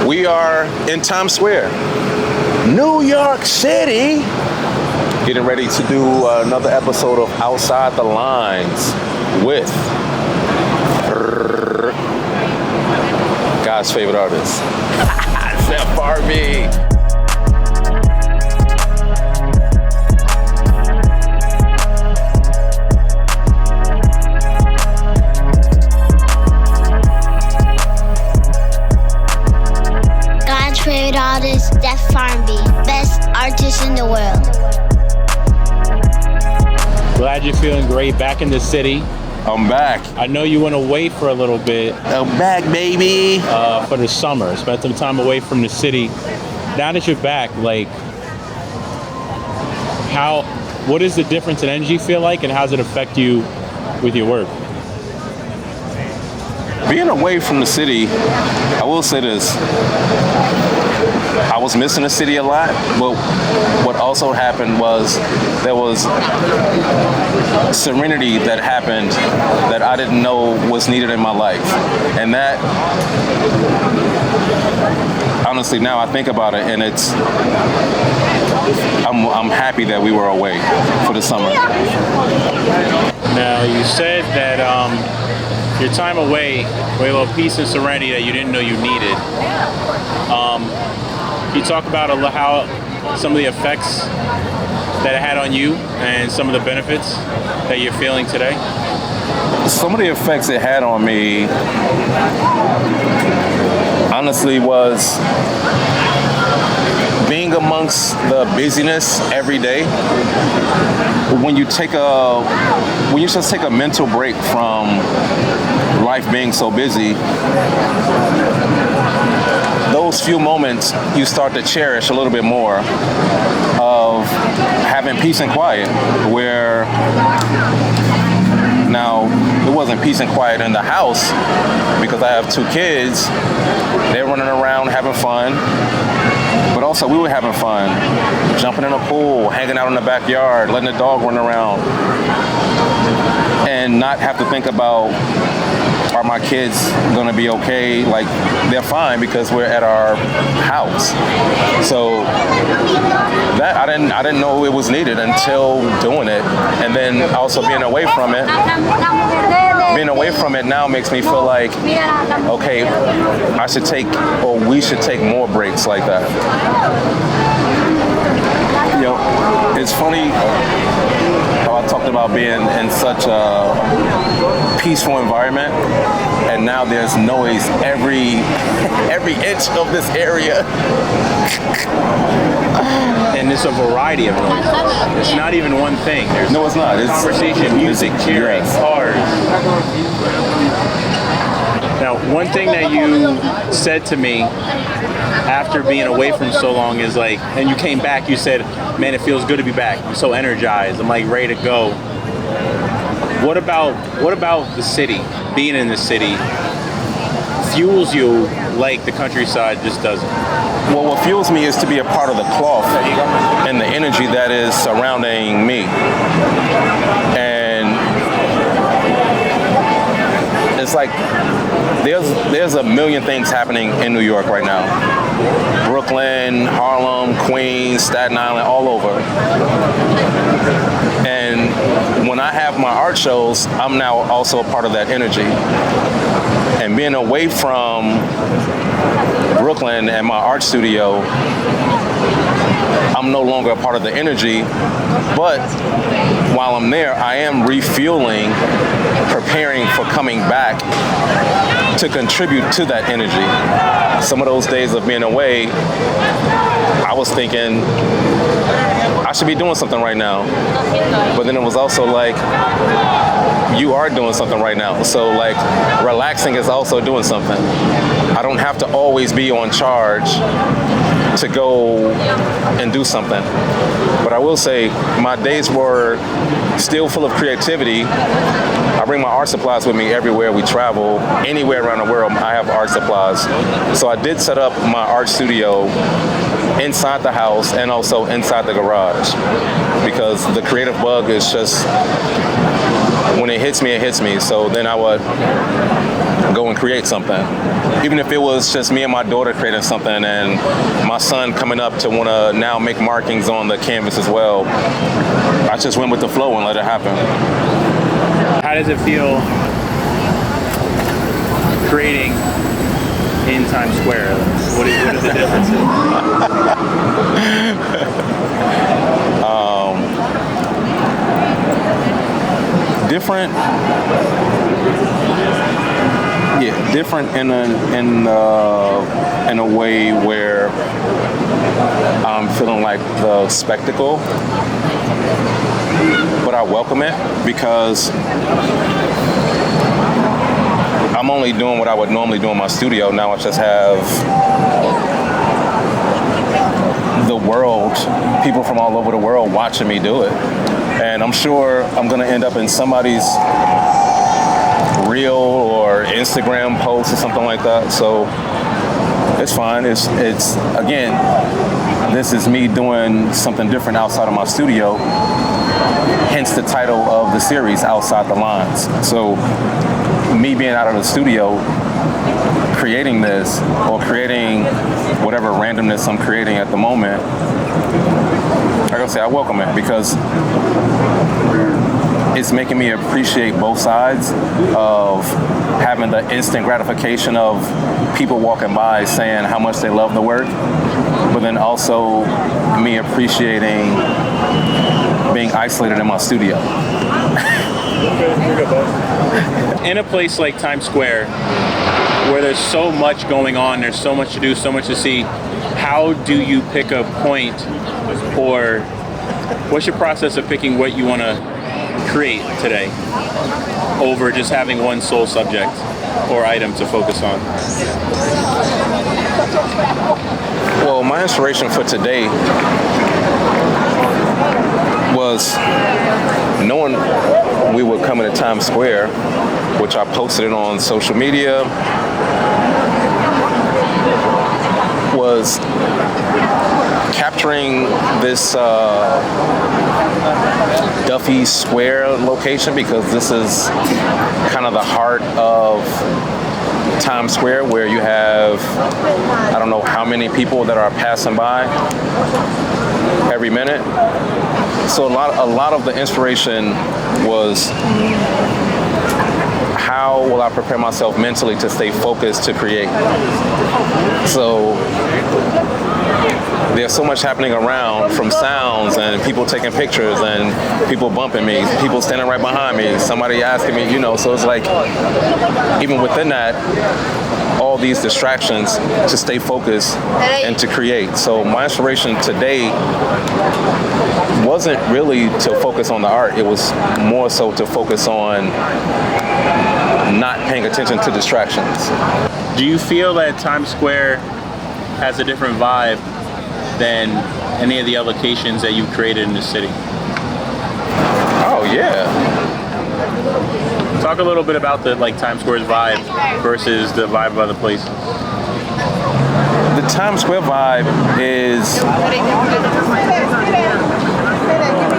We are in Times Square, New York City, getting ready to do another episode of Outside the Lines with God's favorite artist, Zeph Farmby. Favorite artist, Zeph Farmby, best artist in the world. Glad you're feeling great, back in the city. I'm back. I know you went away for a little bit. I'm back, baby. For the summer, spent some time away from the city. Now that you're back, like, what is the difference in energy feel like, and how does it affect you with your work? Being away from the city, I will say this. I was missing the city a lot, but what also happened was there was serenity that happened that I didn't know was needed in my life. And that, honestly, now I think about it, and I'm happy that we were away for the summer. Now, you said that your time away, with a little peace and serenity that you didn't know you needed. Can you talk about how some of the effects that it had on you and some of the benefits that you're feeling today? Some of the effects it had on me, honestly, was being amongst the busyness every day. When you just take a mental break from life being so busy, those few moments you start to cherish a little bit more of having peace and quiet, where now it wasn't peace and quiet in the house because I have two kids. They're running around having fun, but also we were having fun, jumping in a pool, hanging out in the backyard, letting the dog run around, and not have to think about, are my kids gonna be okay? Like, they're fine because we're at our house. So that I didn't know it was needed until doing it, and then also being away from it. Being away from it now makes me feel like, okay, I should take, or we should take more breaks like that. You know, it's funny how I talked about being in such a peaceful environment, and now there's noise every inch of this area. And it's a variety of noises. It's not even one thing. No, it's not. It's conversation, music, cheering, cars. Now, one thing that you said to me after being away from so long is like, and you came back, you said, man, it feels good to be back. I'm so energized. I'm like ready to go. What about the city? Being in the city fuels you like the countryside just doesn't? Well, what fuels me is to be a part of the cloth and the energy that is surrounding me. And it's like there's a million things happening in New York right now. Brooklyn, Harlem, Queens, Staten Island, all over. And when I have my art shows, I'm now also a part of that energy. And being away from Brooklyn and my art studio, I'm no longer a part of the energy, but while I'm there, I am refueling, preparing for coming back to contribute to that energy. Some of those days of being away, I was thinking, I should be doing something right now. But then it was also like, you are doing something right now. So like, relaxing is also doing something. I don't have to always be on charge to go and do something. But I will say, my days were still full of creativity. I bring my art supplies with me everywhere we travel. Anywhere around the world, I have art supplies. So I did set up my art studio inside the house and also inside the garage, because the creative bug is just, when it hits me, it hits me. So then I would go and create something. Even if it was just me and my daughter creating something and my son coming up to want to now make markings on the canvas as well, I just went with the flow and let it happen. How does it feel creating in Times Square? What is the difference? Different. Yeah, different in a way where I'm feeling like the spectacle, but I welcome it because I'm only doing what I would normally do in my studio. Now I just have the world, people from all over the world watching me do it. And I'm sure I'm gonna end up in somebody's reel or Instagram post or something like that. So it's fine. It's again, this is me doing something different outside of my studio. Hence the title of the series, Outside the Lines. So me being out of the studio, creating this or creating whatever randomness I'm creating at the moment, like I say, I welcome it because it's making me appreciate both sides of having the instant gratification of people walking by saying how much they love the work, but then also me appreciating being isolated in my studio. In a place like Times Square, where there's so much going on, there's so much to do, so much to see, how do you pick a point, or what's your process of picking what you want to create today over just having one sole subject or item to focus on? Well, my inspiration for today was knowing we were coming to Times Square, which I posted it on social media, was capturing this Duffy Square location because this is kind of the heart of Times Square, where you have, I don't know how many people that are passing by every minute. So a lot of the inspiration was how will I prepare myself mentally to stay focused to create. So there's so much happening around, from sounds and people taking pictures and people bumping me, people standing right behind me, somebody asking me, so it's like, even within that, all these distractions to stay focused and to create. So my inspiration today wasn't really to focus on the art, it was more so to focus on not paying attention to distractions. Do you feel that Times Square has a different vibe than any of the other locations that you've created in the city? Oh yeah. Talk a little bit about the Times Square's vibe versus the vibe of other places. The Times Square vibe is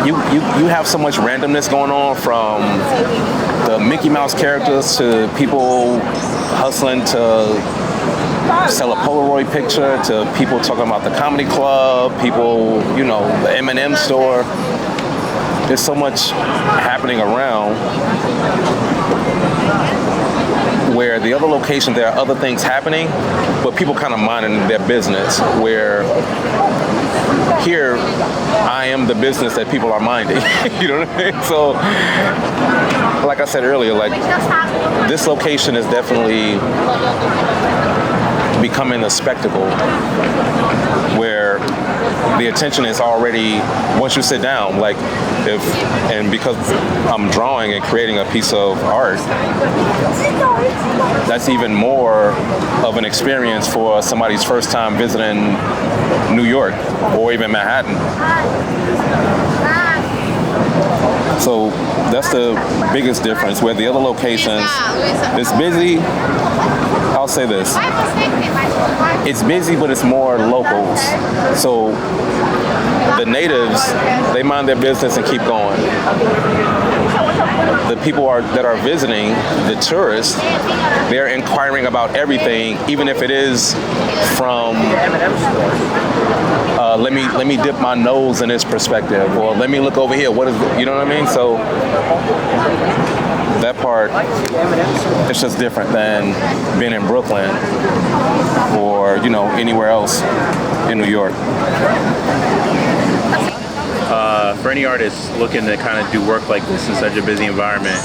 you have so much randomness going on, from the Mickey Mouse characters to people hustling to sell a Polaroid picture, to people talking about the comedy club, people, the M&M store. There's so much happening around, where the other locations, there are other things happening, but people kind of minding their business, where here, I am the business that people are minding. You know what I mean? So, like I said earlier, this location is definitely becoming a spectacle, where the attention is already, once you sit down, because I'm drawing and creating a piece of art, that's even more of an experience for somebody's first time visiting New York or even Manhattan. So that's the biggest difference, where the other locations, it's busy. I'll say this, it's busy, but it's more locals. So the natives, they mind their business and keep going. the people that are visiting, the tourists, they're inquiring about everything, even if it is from let me dip my nose in this perspective, or let me look over here. What is, you know what I mean? So that part, it's just different than being in Brooklyn or, you know, anywhere else in New York. For any artists looking to kind of do work like this in such a busy environment,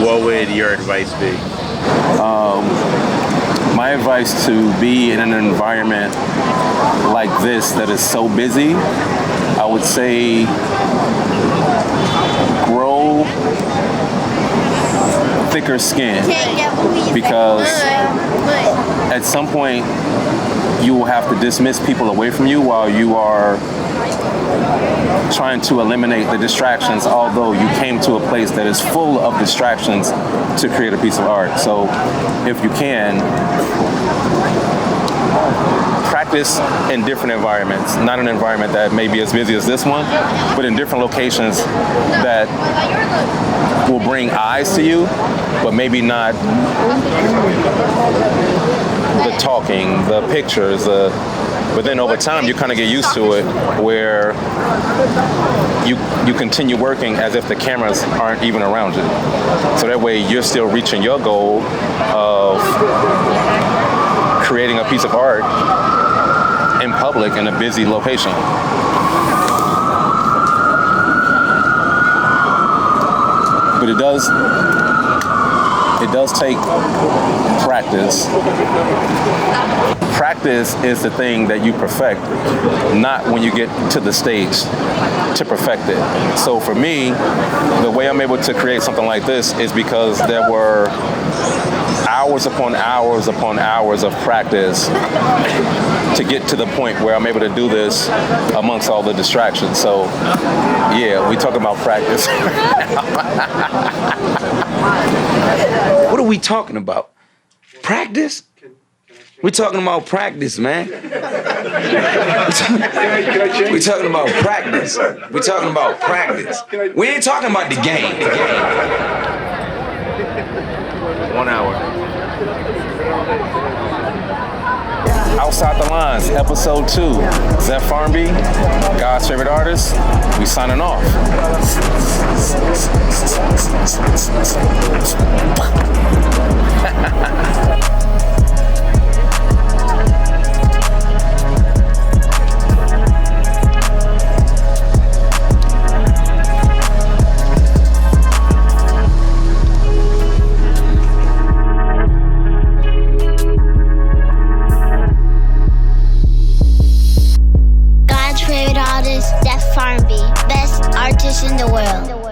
what would your advice be? My advice to be in an environment like this that is so busy, I would say grow thicker skin, because at some point you will have to dismiss people away from you while you are trying to eliminate the distractions, although you came to a place that is full of distractions to create a piece of art. So if you can, practice in different environments, not an environment that may be as busy as this one, but in different locations that will bring eyes to you, but maybe not the talking, the pictures, but then over time you kind of get used to it, where you continue working as if the cameras aren't even around you. So that way you're still reaching your goal of creating a piece of art in public in a busy location. But it does take practice. Practice is the thing that you perfect, not when you get to the stage to perfect it. So for me, the way I'm able to create something like this is because there were hours upon hours upon hours of practice to get to the point where I'm able to do this amongst all the distractions. So yeah, we talk about practice. What are we talking about? Practice? We're talking about practice, man. We're talking about practice. We're talking about practice. We ain't talking about the game. 1 hour. Outside the Lines, episode 2. Zeph Farmby, God's favorite artist. We signing off. God's favorite artist, Zeph Farmby, best artist in the world.